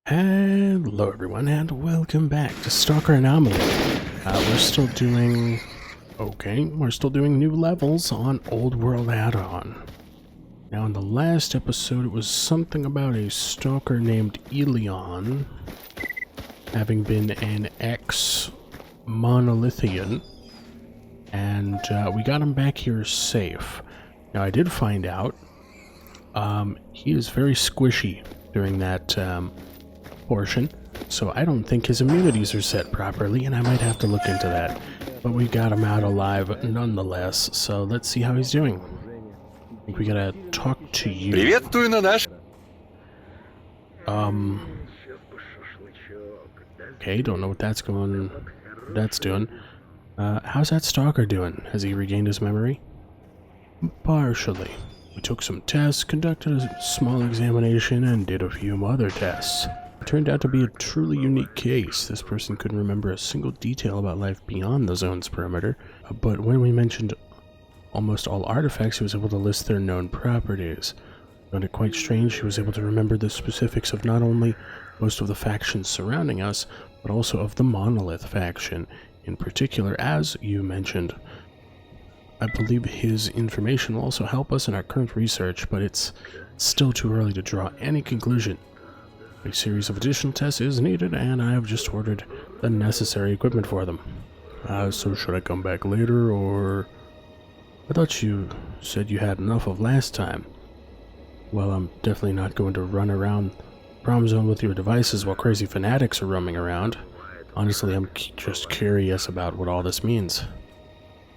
Hello everyone and welcome back to Stalker Anomaly. We're still doing new levels on Old World Addon. Now in the last episode it was something about a stalker named Elion having been an ex-monolithian, and we got him back here safe. Now I did find out he is very squishy during that portion, so I don't think his immunities are set properly, and I might have to look into that. But we got him out alive nonetheless, so let's see how he's doing. I think we gotta talk to you. Приветствую на наш... Okay, don't know what that's doing. How's that stalker doing? Has he regained his memory? Partially. We took some tests, conducted a small examination, and did a few other tests. It turned out to be a truly unique case. This person couldn't remember a single detail about life beyond the zone's perimeter, but when we mentioned almost all artifacts, he was able to list their known properties. I found it quite strange he was able to remember the specifics of not only most of the factions surrounding us, but also of the Monolith faction in particular, as you mentioned. I believe his information will also help us in our current research, but it's still too early to draw any conclusion. A series of additional tests is needed, and I have just ordered the necessary equipment for them. So should I come back later, or... I thought you said you had enough of last time. Well, I'm definitely not going to run around Prom Zone with your devices while crazy fanatics are roaming around. Honestly, I'm just curious about what all this means.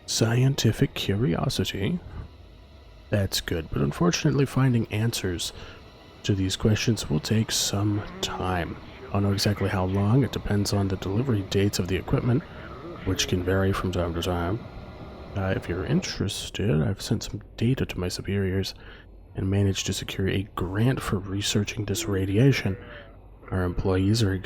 Scientific curiosity? That's good, but unfortunately finding answers to these questions will take some time. I don't know exactly how long. It depends on the delivery dates of the equipment, which can vary from time to time. If you're interested, I've sent some data to my superiors and managed to secure a grant for researching this radiation. Our employees are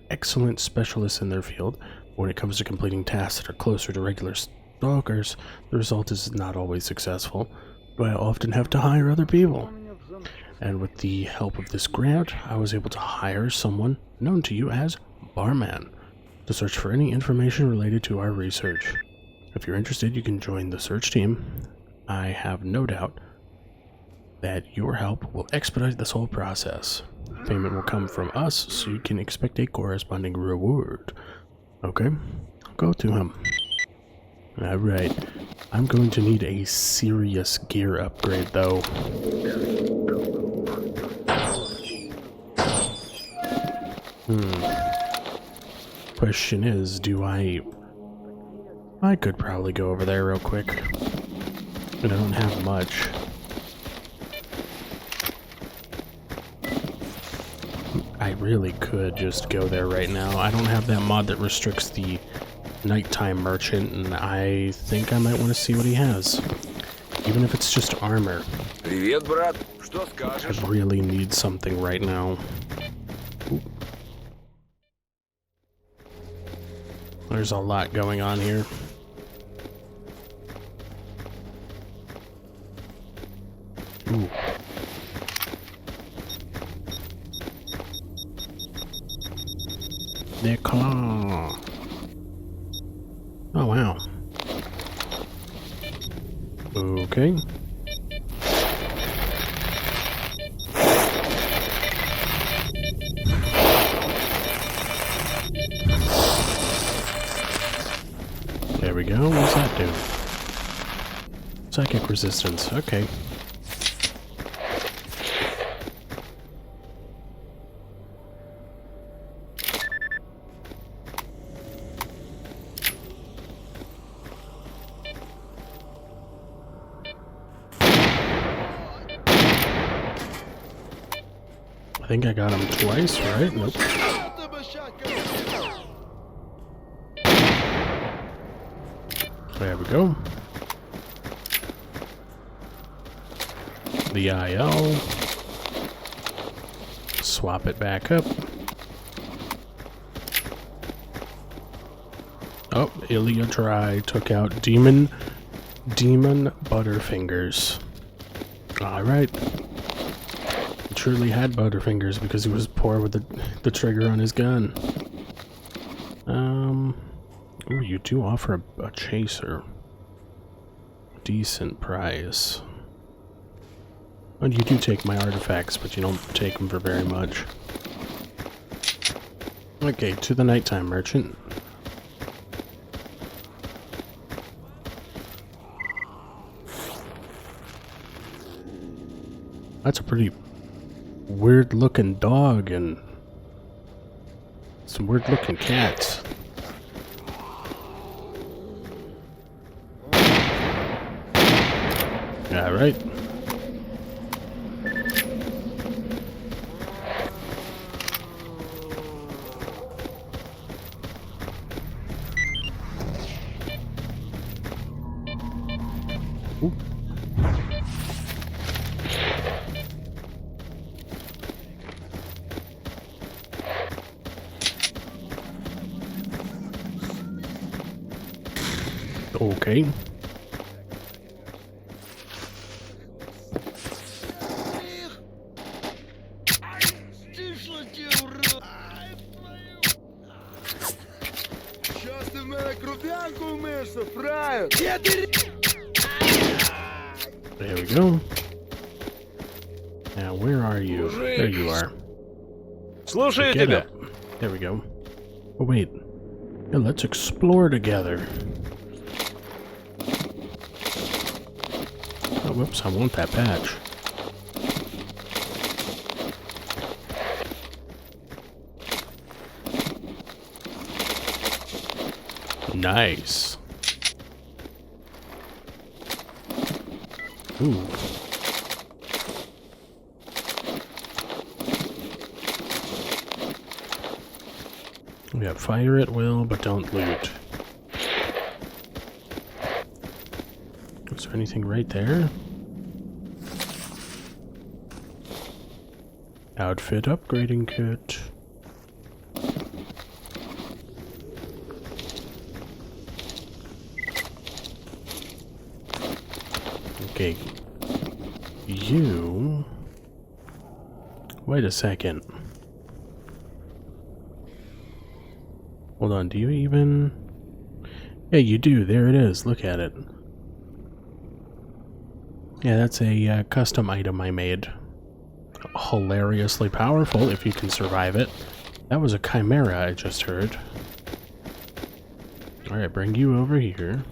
excellent specialists in their field. When it comes to completing tasks that are closer to regular stalkers, the result is not always successful, but I often have to hire other people. And with the help of this grant, I was able to hire someone known to you as Barman to search for any information related to our research. If you're interested, you can join the search team. I have no doubt that your help will expedite this whole process. Payment will come from us, so you can expect a corresponding reward. Okay, I'll go to him. Alright, I'm going to need a serious gear upgrade though. Question is, I could probably go over there real quick, but I don't have much. I really could just go there right now. I don't have that mod that restricts the nighttime merchant, and I think I might want to see what he has. Even if it's just armor. Привет, брат. Что скажешь? I really need something right now. Ooh. There's a lot going on here. Ooh. Their claw. Oh wow. Okay. There we go. What's that do? Psychic resistance. Okay. I think I got him twice, right? Nope. There we go. The IL. Swap it back up. Oh, Ilya Dry took out Demon Butterfingers. Alright. truly had butterfingers because he was poor with the trigger on his gun. Ooh, you do offer a chaser. Decent price. And you do take my artifacts, but you don't take them for very much. Okay, to the nighttime merchant. That's a pretty weird looking dog and some weird looking cats. Alright. Ooh. Okay. There we go. Now, where are you? There you are. Слушаю Get тебя. up. There we go. Oh, wait. Yeah, let's explore together. Oh, whoops, I want that patch. Nice. Ooh. Yeah, fire at will, but don't loot. Is there anything right there? Outfit upgrading kit. Okay. You... Wait a second. Hold on, do you even... Yeah, you do. There it is. Look at it. Yeah, that's a custom item I made. Hilariously powerful if you can survive it. That was a chimera I just heard. Alright, bring you over here.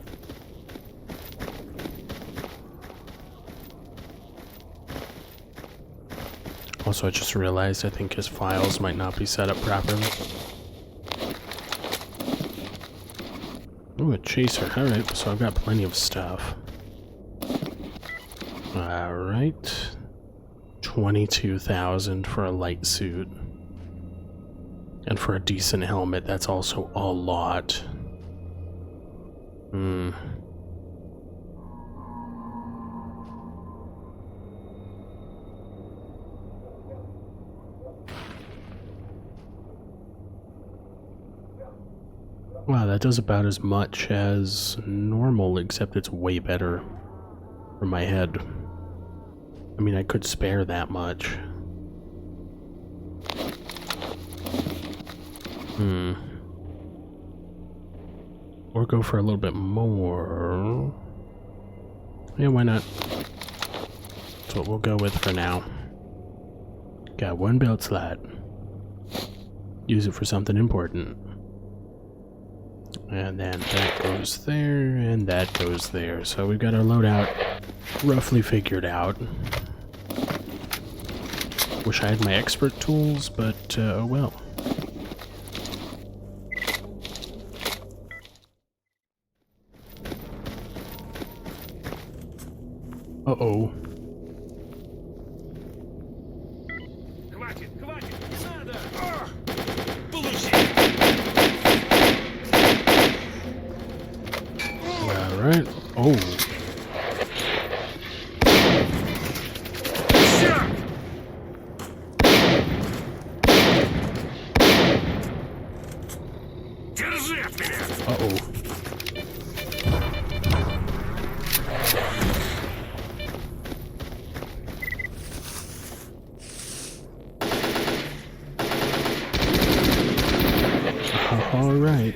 Also, I just realized I think his files might not be set up properly. Ooh, a chaser. Alright, so I've got plenty of stuff. Alright. 22,000 for a light suit. And for a decent helmet, that's also a lot. Wow, that does about as much as normal, except it's way better for my head. I mean, I could spare that much. Or go for a little bit more. Yeah, why not? That's what we'll go with for now. Got one belt slot. Use it for something important. And then that goes there, and that goes there. So we've got our loadout roughly figured out. Wish I had my expert tools, but oh well. Uh-oh. Alright. Oh. Uh-oh. Alright.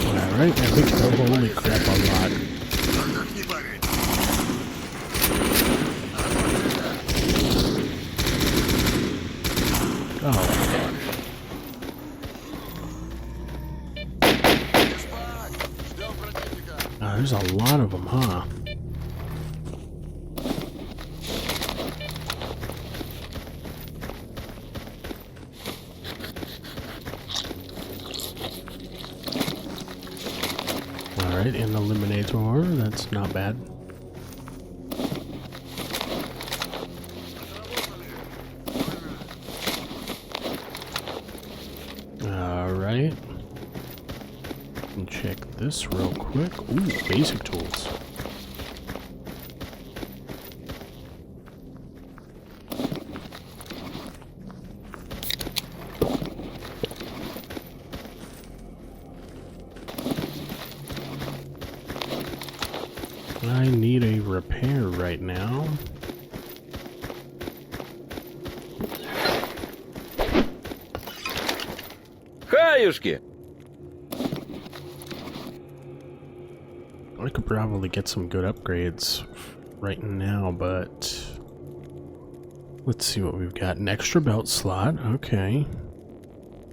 Alright, there we go. Holy crap, a lot. Oh. There's a lot of them, huh? Alright, an eliminator. That's not bad. Alright. Check this real quick. Ooh, basic tools. I need a repair right now. Хаюшки! I could probably get some good upgrades right now, but let's see what we've got. An extra belt slot, okay.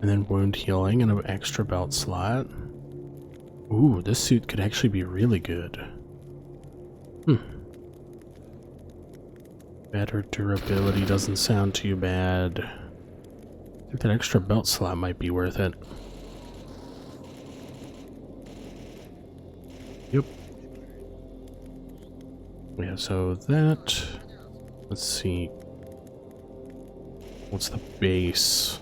And then wound healing and an extra belt slot. Ooh, this suit could actually be really good. Better durability doesn't sound too bad. I think that extra belt slot might be worth it. Yep. Yeah, so that... Let's see. What's the base?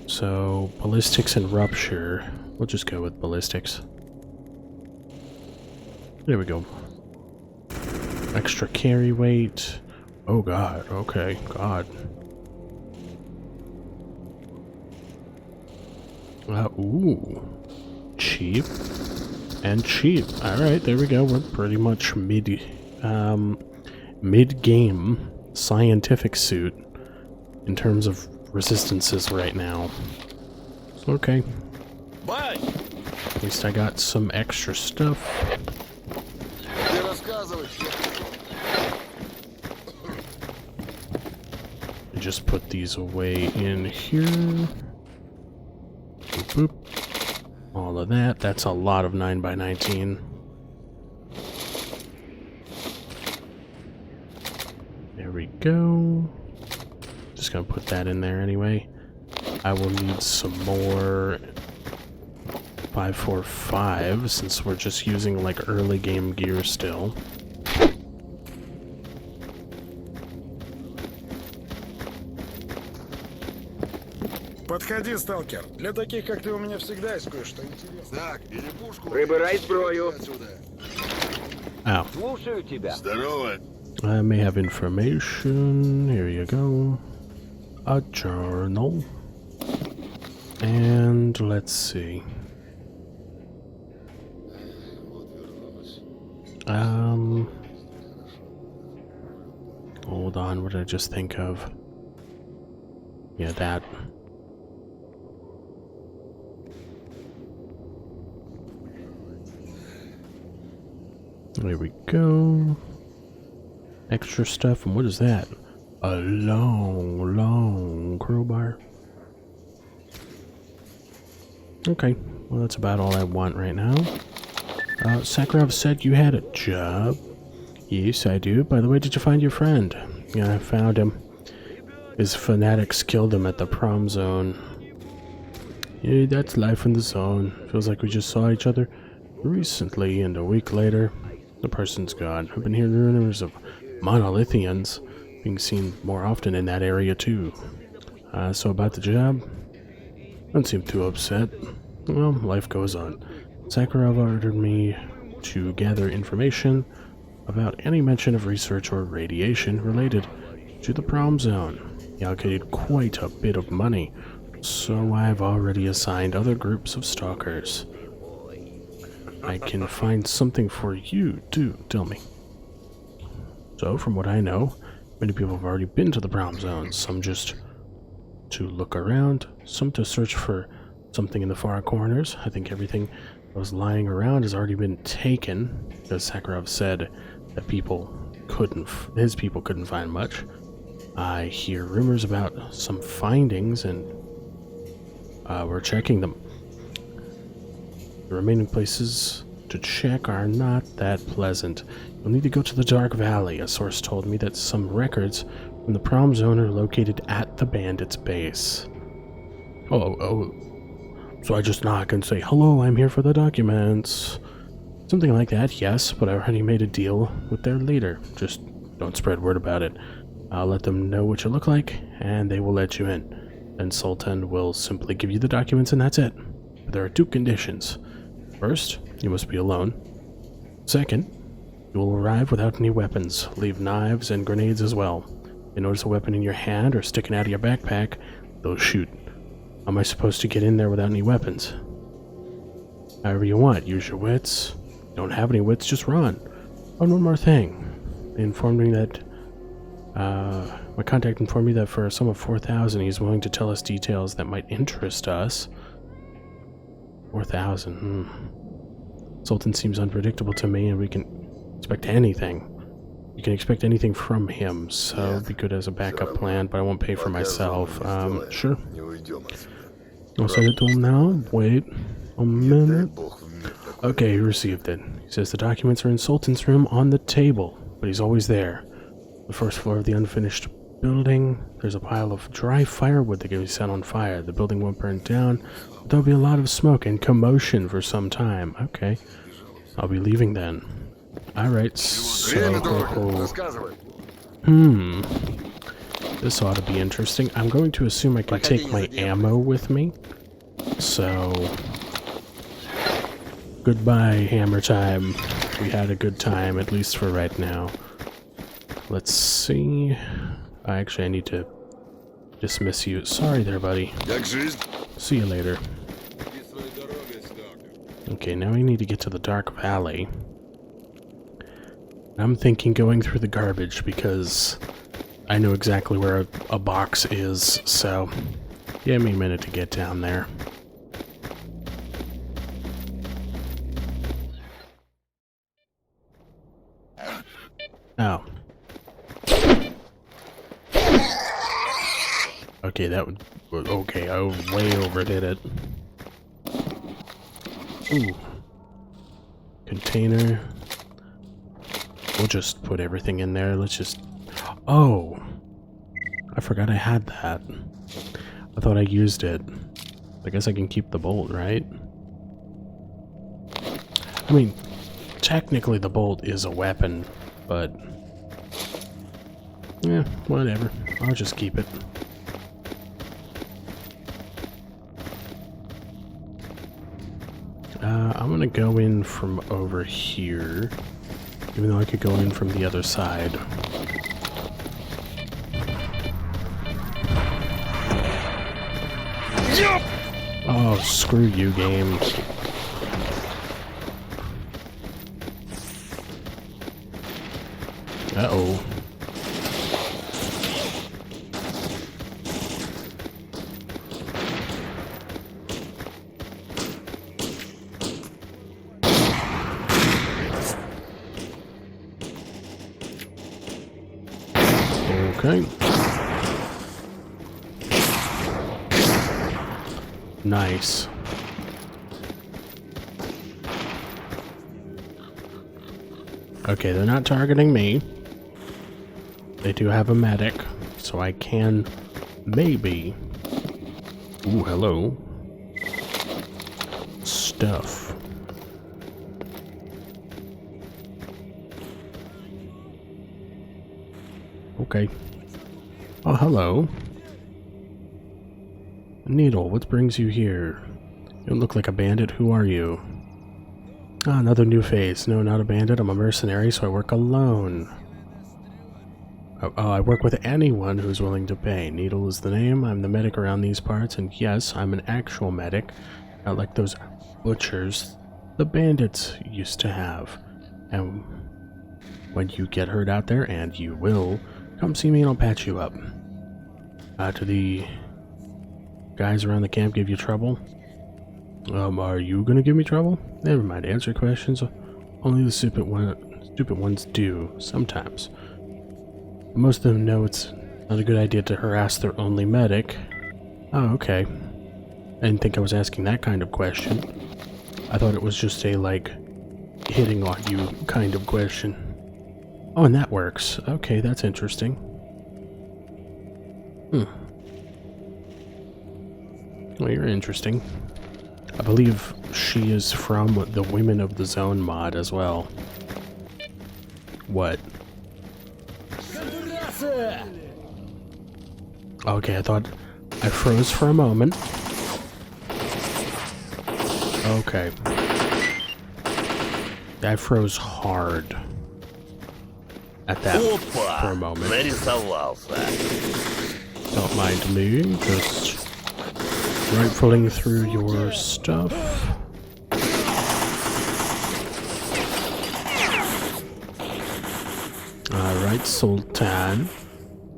So, ballistics and rupture. We'll just go with ballistics. There we go. Extra carry weight. Oh god, okay, god. Ooh. Cheap. And cheap. Alright, there we go. We're pretty much mid-game scientific suit in terms of resistances right now. Okay. Bye! At least I got some extra stuff. Just put these away in here. Boop, boop. All of that. That's a lot of 9x19. There we go. Just gonna put that in there anyway. I will need some more 545 since we're just using like early game gear still. Подходи, сталкер. Для таких, как ты, у меня всегда есть кое-что интересное. Так, бери пушку. Прибирай зброю. Отсюда. Ow. Слушаю тебя. Здорово. I may have information. Here you go. A journal. And let's see. Hold on, what did I just think of? Yeah, that. There we go. Extra stuff, and what is that? A long crowbar. Okay, well that's about all I want right now. Sakharov said you had a job. Yes, I do. By the way, did you find your friend? Yeah, I found him. His fanatics killed him at the prom zone. Yeah, that's life in the zone. Feels like we just saw each other recently, and a week later, the person's gone. I've been hearing rumors of monolithians being seen more often in that area too. So about the job? Don't seem too upset. Well, life goes on. Sakharov ordered me to gather information about any mention of research or radiation related to the prom zone. He allocated quite a bit of money, so I've already assigned other groups of stalkers. I can find something for you too, tell me. So, from what I know, many people have already been to the prom zone. Some just to look around, some to search for something in the far corners. I think everything that was lying around has already been taken, because Sakharov said that his people couldn't find much. I hear rumors about some findings, and we're checking them. The remaining places to check are not that pleasant. You'll need to go to the Dark Valley. A source told me that some records from the prom zone are located at the Bandits' base. Oh, so I just knock and say, "Hello, I'm here for the documents." Something like that, yes, but I already made a deal with their leader. Just don't spread word about it. I'll let them know what you look like, and they will let you in. And Sultan will simply give you the documents, and that's it. But there are 2 conditions. First, you must be alone. Second, you will arrive without any weapons. Leave knives and grenades as well. If you notice a weapon in your hand or sticking out of your backpack, they'll shoot. How am I supposed to get in there without any weapons? However you want. Use your wits. If you don't have any wits, just run. Oh, one more thing. They informed me that my contact informed me that for a sum of 4,000, he's willing to tell us details that might interest us. 4,000, Sultan seems unpredictable to me, and we can expect anything. You can expect anything from him, so it'd be good as a backup plan, but I won't pay for myself. Sure. I'll send it to him now. Wait a minute. Okay, he received it. He says the documents are in Sultan's room on the table, but he's always there. The first floor of the unfinished building, there's a pile of dry firewood that can be set on fire. The building won't burn down, but there'll be a lot of smoke and commotion for some time. Okay, I'll be leaving then. Alright, so... This ought to be interesting. I'm going to assume I can take my ammo with me. So... Goodbye, hammer time. We had a good time, at least for right now. Let's see... Actually, I need to dismiss you. Sorry there, buddy. See you later. Okay, now we need to get to the Dark Valley. I'm thinking going through the garbage because I know exactly where a box is, so give me a minute to get down there. Oh. Okay, that would... Okay, I way overdid it. Ooh. Container. We'll just put everything in there. Let's just... Oh! I forgot I had that. I thought I used it. I guess I can keep the bolt, right? I mean, technically the bolt is a weapon, but... Yeah, whatever. I'll just keep it. I'm gonna go in from over here, even though I could go in from the other side. Oh, screw you, game. Uh-oh. Okay. Nice. Okay, they're not targeting me. They do have a medic, so I can maybe... Ooh, hello. Stuff. Okay. Oh, hello. Needle, what brings you here? You don't look like a bandit. Who are you? Ah, another new face. No, not a bandit. I'm a mercenary, so I work alone. Oh, I work with anyone who's willing to pay. Needle is the name. I'm the medic around these parts, and yes, I'm an actual medic. Not like those butchers the bandits used to have. And when you get hurt out there, and you will, come see me and I'll patch you up. Do the guys around the camp give you trouble? Are you gonna give me trouble? Never mind, answer questions. Only the stupid ones do, sometimes. Most of them know it's not a good idea to harass their only medic. Oh, okay. I didn't think I was asking that kind of question. I thought it was just a, like, hitting on you kind of question. Oh, and that works. Okay, that's interesting. Well, you're interesting. I believe she is from the Women of the Zone mod as well. What? Okay, I thought I froze for a moment. Okay. I froze hard at that for a moment. Don't mind me, just rifling through your stuff. Alright, Sultan.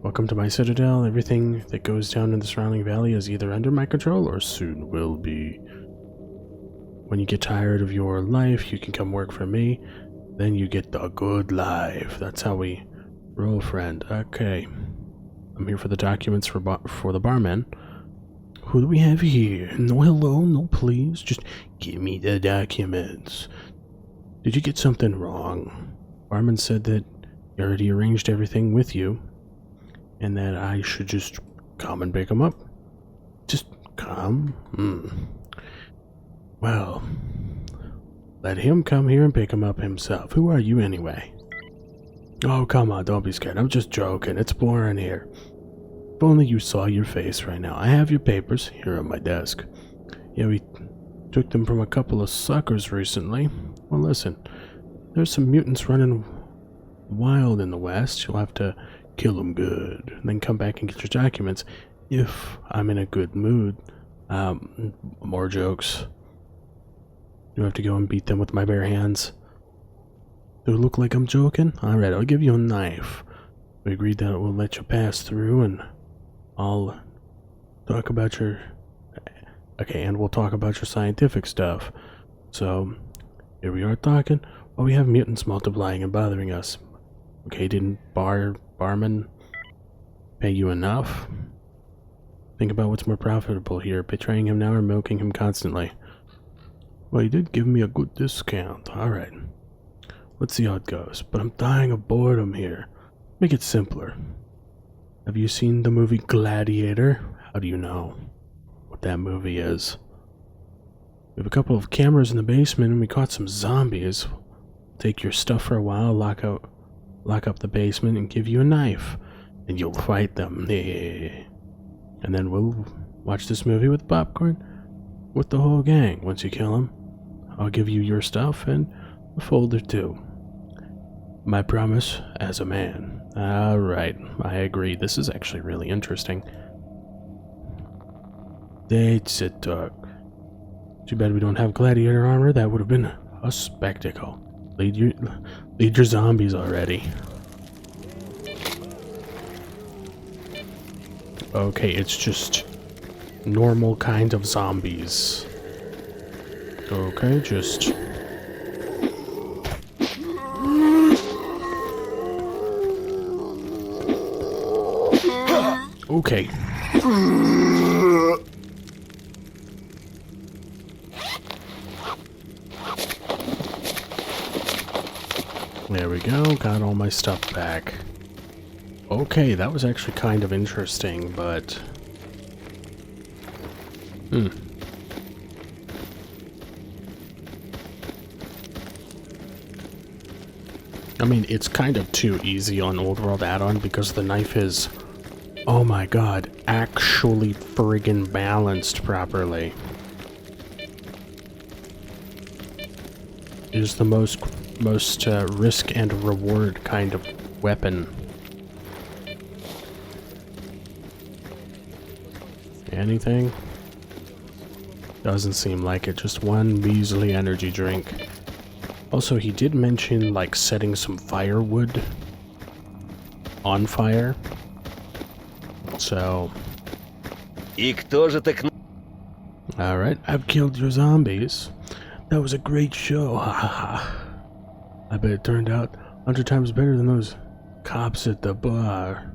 Welcome to my citadel. Everything that goes down in the surrounding valley is either under my control or soon will be. When you get tired of your life, you can come work for me. Then you get the good life. That's how we roll, friend. Okay. I'm here for the documents for the barman. Who do we have here? No hello, no please. Just give me the documents. Did you get something wrong? Barman said that he already arranged everything with you. And that I should just come and pick him up. Just come? Well, let him come here and pick him up himself. Who are you anyway? Oh, come on, don't be scared. I'm just joking. It's boring here. If only you saw your face right now. I have your papers here on my desk. Yeah, we took them from a couple of suckers recently. Well, listen, there's some mutants running wild in the West. You'll have to kill them good, and then come back and get your documents if I'm in a good mood. More jokes. You have to go and beat them with my bare hands. Do it look like I'm joking? Alright, I'll give you a knife. We agreed that we'll let you pass through, and I'll talk about your... Okay, and we'll talk about your scientific stuff. So, here we are talking. Well, we have mutants multiplying and bothering us. Okay, didn't barman pay you enough? Think about what's more profitable here, betraying him now or milking him constantly. Well, you did give me a good discount. Alright. Let's see how it goes. But I'm dying of boredom here. Make it simpler. Have you seen the movie Gladiator? How do you know what that movie is? We have a couple of cameras in the basement and we caught some zombies. Take your stuff for a while, lock up the basement and give you a knife. And you'll fight them. And then we'll watch this movie with popcorn with the whole gang. Once you kill them, I'll give you your stuff and a folder too. My promise as a man. Alright, I agree. This is actually really interesting. That's it, dog. Too bad we don't have gladiator armor. That would have been a spectacle. Lead your zombies already. Okay, it's just normal kind of zombies. Okay, just... Okay. There we go, got all my stuff back. Okay, that was actually kind of interesting, but... I mean, it's kind of too easy on Old World Addon because the knife is, oh my god, actually friggin' balanced properly. It is the most risk and reward kind of weapon. Anything? Doesn't seem like it. Just one measly energy drink. Also, he did mention, like, setting some firewood on fire. So... И кто же так... Alright, I've killed your zombies. That was a great show, ha ha ha. I bet it turned out 100 times better than those cops at the bar.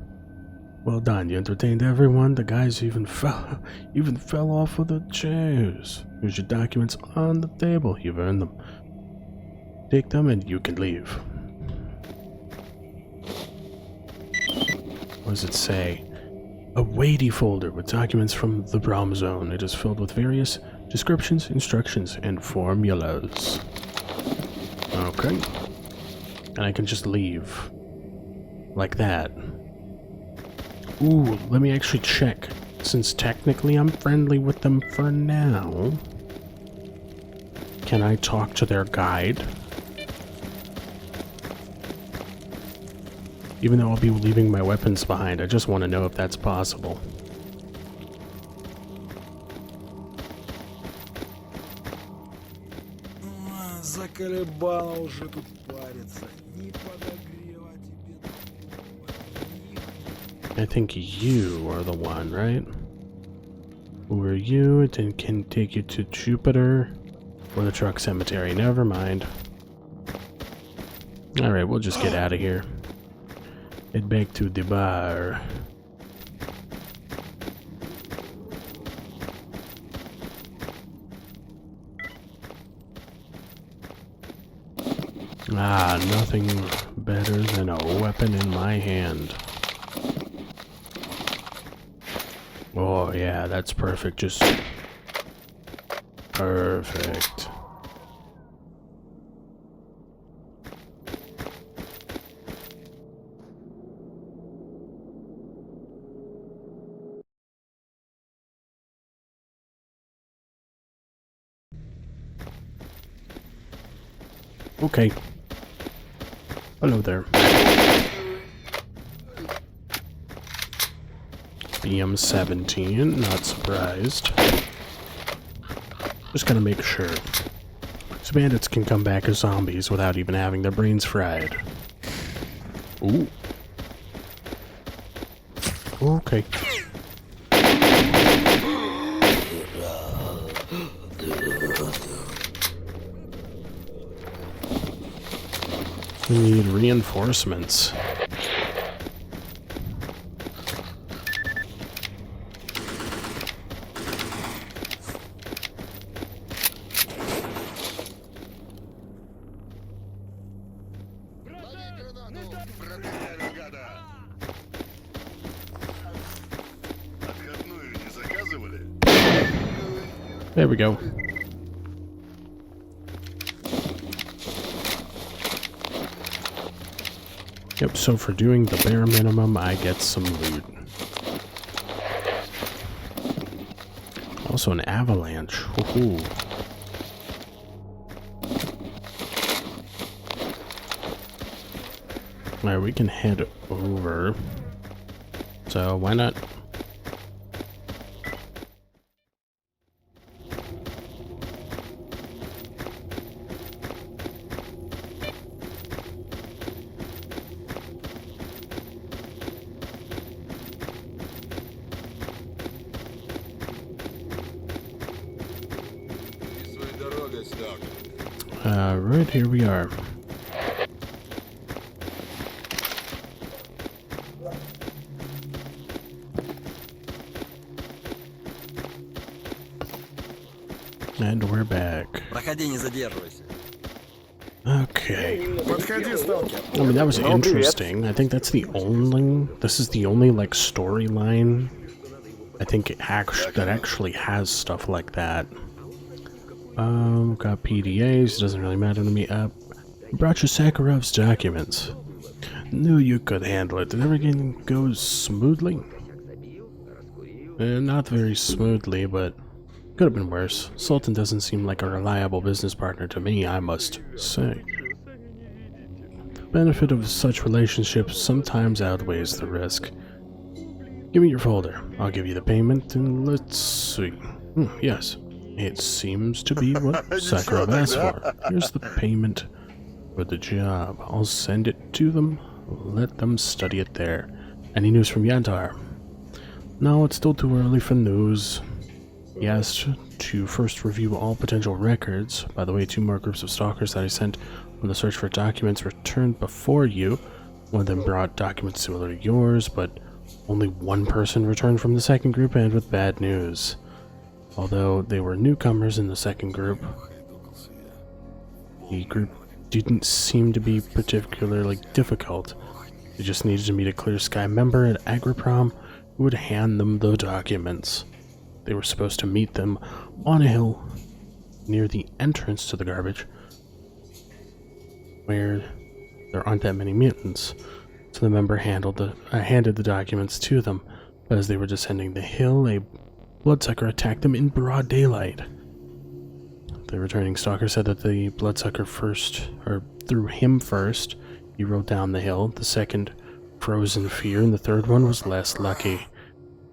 Well done, you entertained everyone. The guys even fell off of the chairs. Here's your documents on the table. You've earned them. Take them and you can leave. What does it say? A weighty folder with documents from the Brom Zone. It is filled with various descriptions, instructions, and formulas. Okay. And I can just leave. Like that. Ooh, let me actually check. Since technically I'm friendly with them for now. Can I talk to their guide? Even though I'll be leaving my weapons behind, I just want to know if that's possible. Заколебало уже тут париться. Ни подогрева тебе. I think you are the one, right? Who are you? It can take you to Jupiter or the truck cemetery. Never mind. Alright, we'll just get out of here. Head back to the bar. Ah, nothing better than a weapon in my hand. Oh yeah, that's perfect. Just perfect. Okay. Hello there. BM-17, not surprised. Just gotta make sure. These bandits can come back as zombies without even having their brains fried. Ooh. Okay. We need reinforcements. There we go. Yep, so for doing the bare minimum, I get some loot. Also an avalanche. Woohoo. Alright, we can head over. So why not? Right, here we are. And we're back. Проходи, не задерживайся. Okay. Подходи, сталкер. I mean, that was interesting. I think that's the only... This is the only, like, storyline I think that actually has stuff like that. Got PDAs, doesn't really matter to me. Brought you Sakharov's documents. Knew you could handle it. Did everything go smoothly? Not very smoothly, but could have been worse. Sultan doesn't seem like a reliable business partner to me, I must say. The benefit of such relationships sometimes outweighs the risk. Give me your folder. I'll give you the payment, and let's see. Yes. It seems to be what Sakharov asked for. Here's the payment for the job. I'll send it to them. Let them study it there. Any news from Yantar? No, it's still too early for news. He asked to first review all potential records. By the way, 2 more groups of stalkers that I sent on the search for documents returned before you. One of them brought documents similar to yours, but only 1 person returned from the second group, and with bad news. Although they were newcomers in the second group, the group didn't seem to be particularly difficult. They just needed me to clear Sky member at Agriprom who would hand them the documents. They were supposed to meet them on a hill near the entrance to the garbage, where there aren't that many mutants. So the member handed the documents to them. But as they were descending the hill, a bloodsucker attacked them in broad daylight. The returning stalker said that the bloodsucker threw him first. He rode down the hill. The second froze in fear, and the third one was less lucky.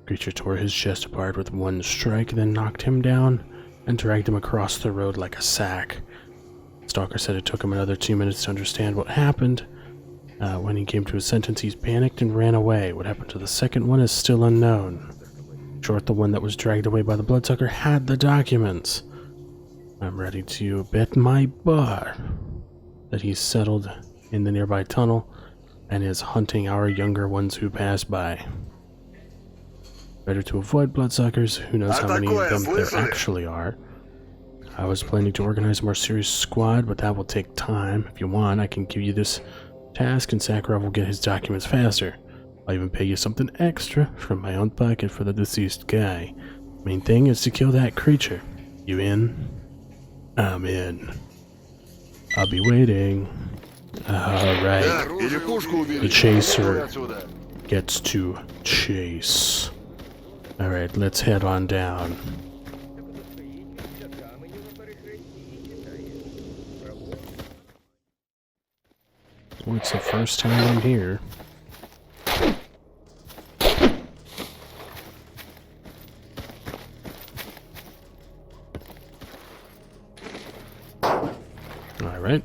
Creature tore his chest apart with 1 strike, then knocked him down and dragged him across the road like a sack. Stalker said it took him another 2 minutes to understand what happened. When he came to his sentence, he panicked and ran away. What happened to the second one is still unknown. Short, the one that was dragged away by the bloodsucker, had the documents. I'm ready to bet my bar that he's settled in the nearby tunnel and is hunting our younger ones who pass by. Better to avoid bloodsuckers. Who knows how many of them there actually are. I was planning to organize a more serious squad, but that will take time. If you want, I can give you this task and Sakharov will get his documents faster. I'll even pay you something extra from my own pocket for the deceased guy. Main thing is to kill that creature. You in? I'm in. I'll be waiting. Alright. The chaser gets to chase. Alright, let's head on down. Well, it's the first time I'm here. Alright.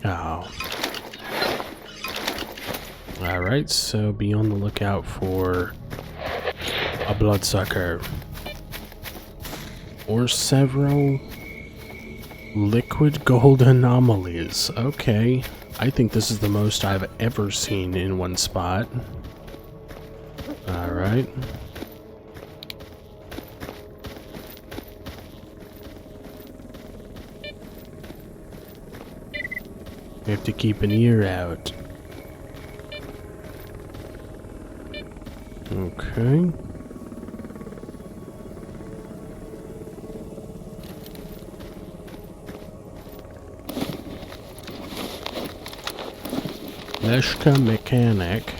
Oh. Alright, so be on the lookout for a bloodsucker. Or several liquid gold anomalies. Okay. I think this is the most I've ever seen in one spot. Alright. We have to keep an ear out. Okay. Leshka Mechanic.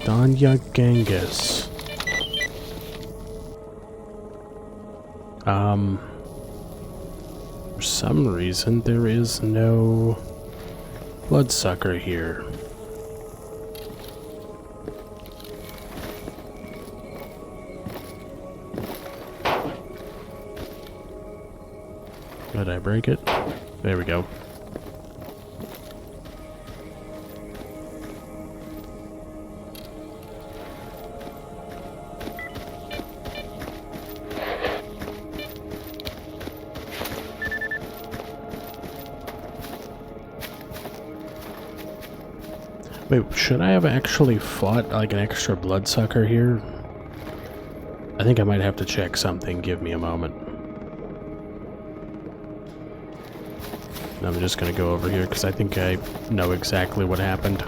Danya Genghis. For some reason there is no bloodsucker here. Did I break it? There we go. Wait, should I have actually fought like an extra bloodsucker here? I think I might have to check something. Give me a moment. I'm just gonna go over here because I think I know exactly what happened.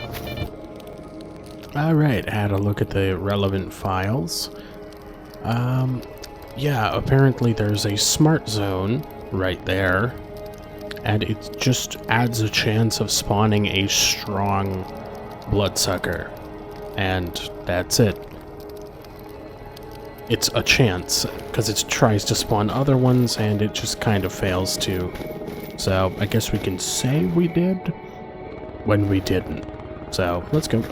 Alright, had a look at the relevant files. Yeah, apparently there's a smart zone right there, and it just adds a chance of spawning a strong bloodsucker, and that's it. It's a chance, because it tries to spawn other ones, and it just kind of fails to. So, I guess we can say we did, when we didn't. So, let's go.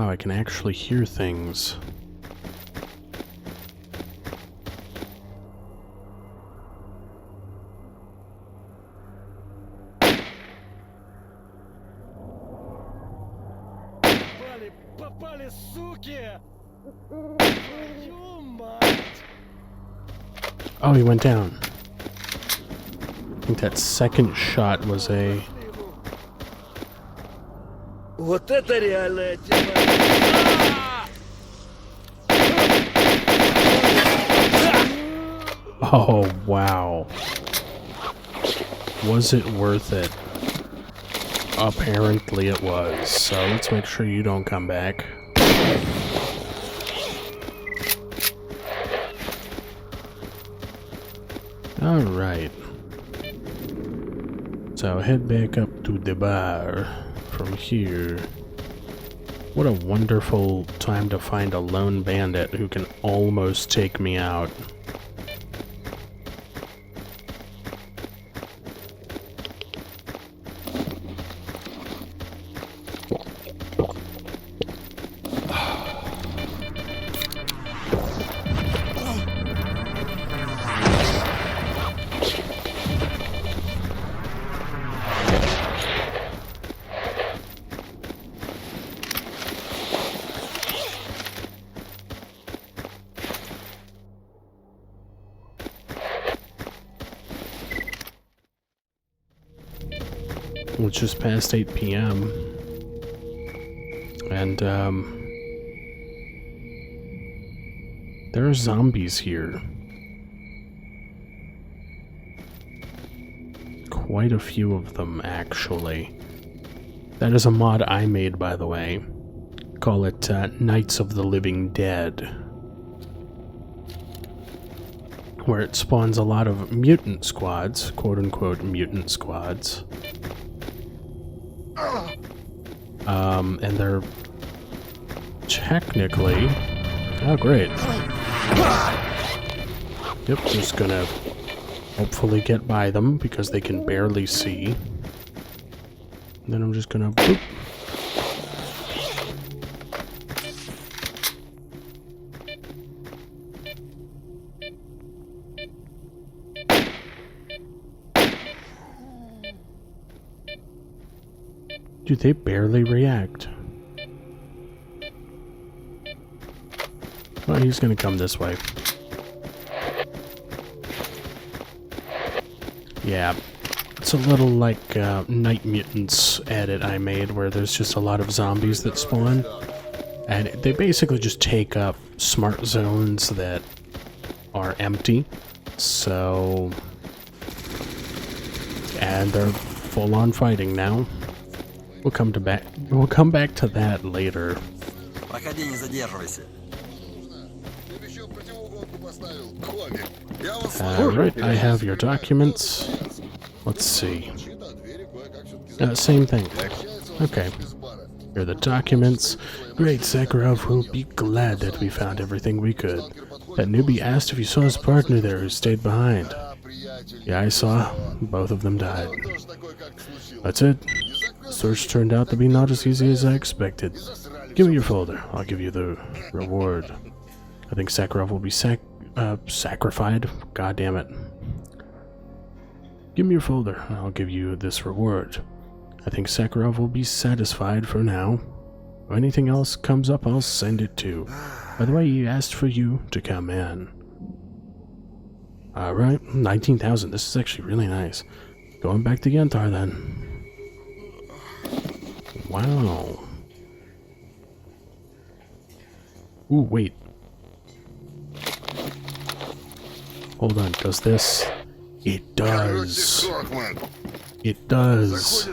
wow, I can actually hear things. Попали, суки! Твою мать! Oh, he went down. I think that second shot was a... Вот это реальная тема. Oh, wow. Was it worth it? Apparently it was, so let's make sure you don't come back. Alright. So head back up to the bar from here. What a wonderful time to find a lone bandit who can almost take me out. It's just past 8 p.m. And, there are zombies here. Quite a few of them, actually. That is a mod I made, by the way. Call it, Knights of the Living Dead. Where it spawns a lot of mutant squads, quote-unquote mutant squads. And they're technically... Oh, great. Yep, just gonna hopefully get by them because they can barely see. And then I'm just gonna... Boop. Dude, they barely react. Well, he's gonna come this way. Yeah, it's a little like Night Mutants edit I made where there's just a lot of zombies that spawn. And they basically just take up smart zones that are empty. So... And they're full on fighting now. We'll come back to that later. Alright, I have your documents. Let's see. Same thing. Okay. Here are the documents. Great, Sakharov will be glad that we found everything we could. That newbie asked if you saw his partner there who stayed behind. Yeah, I saw. Both of them died. That's it. Search turned out to be not as easy as I expected. Give me your folder. I'll give you the reward. I think Sakharov will be sacrificed. God damn it. Give me your folder. I'll give you this reward. I think Sakharov will be satisfied for now. If anything else comes up, I'll send it too. By the way, he asked for you to come in. Alright, 19,000. This is actually really nice. Going back to Yantar then. Wow. Ooh, wait. Hold on, does this? It does. It does.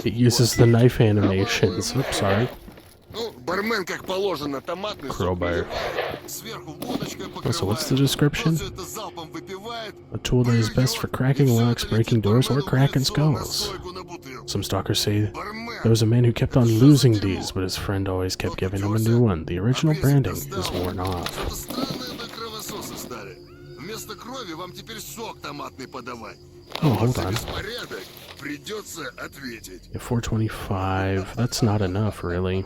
It uses the knife animations. Oops, sorry. Crowbar. Oh, so what's the description? A tool that is best for cracking locks, breaking doors, or cracking skulls. Some stalkers say there was a man who kept on losing these, but his friend always kept giving him a new one. The original branding is worn off. Oh, hold on. Yeah, 425. That's not enough, really.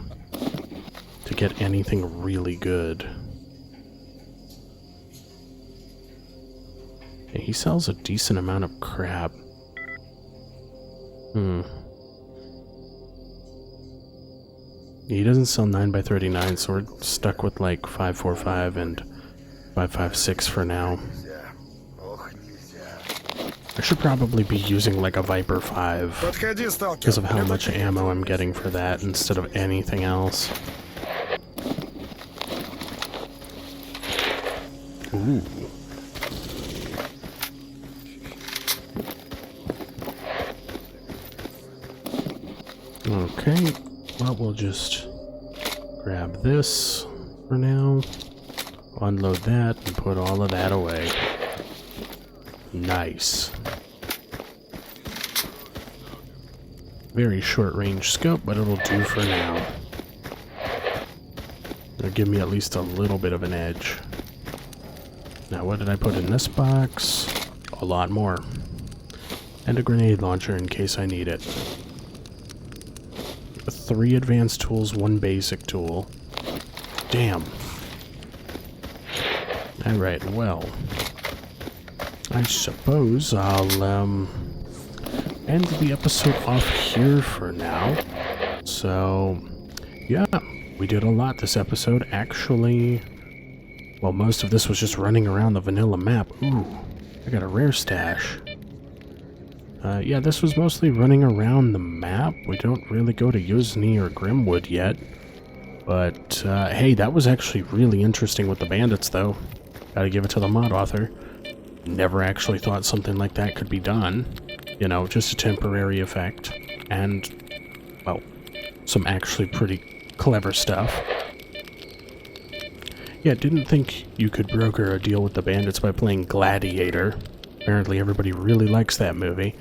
get anything really good. Yeah, he sells a decent amount of crap. He doesn't sell 9x39, so we're stuck with like 545 and 556 for now. I should probably be using like a Viper 5 because of how much ammo I'm getting for that instead of anything else. Ooh. Okay, well, we'll just grab this for now, unload that, and put all of that away. Nice. Very short range scope, but it'll do for now. It'll give me at least a little bit of an edge. Now, what did I put in this box? A lot more. And a grenade launcher in case I need it. 3 advanced tools, 1 basic tool. Damn. Alright, well. I suppose I'll, end the episode off here for now. So, yeah, we did a lot this episode. Actually, well, most of this was just running around the vanilla map. Ooh, I got a rare stash. Yeah, this was mostly running around the map. We don't really go to Yuzny or Grimwood yet. But, hey, that was actually really interesting with the bandits, though. Gotta give it to the mod author. Never actually thought something like that could be done. You know, just a temporary effect. And, well, some actually pretty clever stuff. Yeah, didn't think you could broker a deal with the bandits by playing Gladiator. Apparently everybody really likes that movie.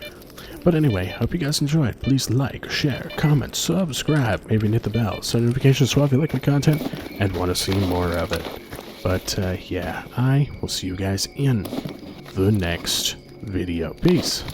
But anyway, hope you guys enjoyed. Please like, share, comment, subscribe, maybe hit the bell, so notifications so if you like my content and want to see more of it. But yeah, I will see you guys in the next video. Peace.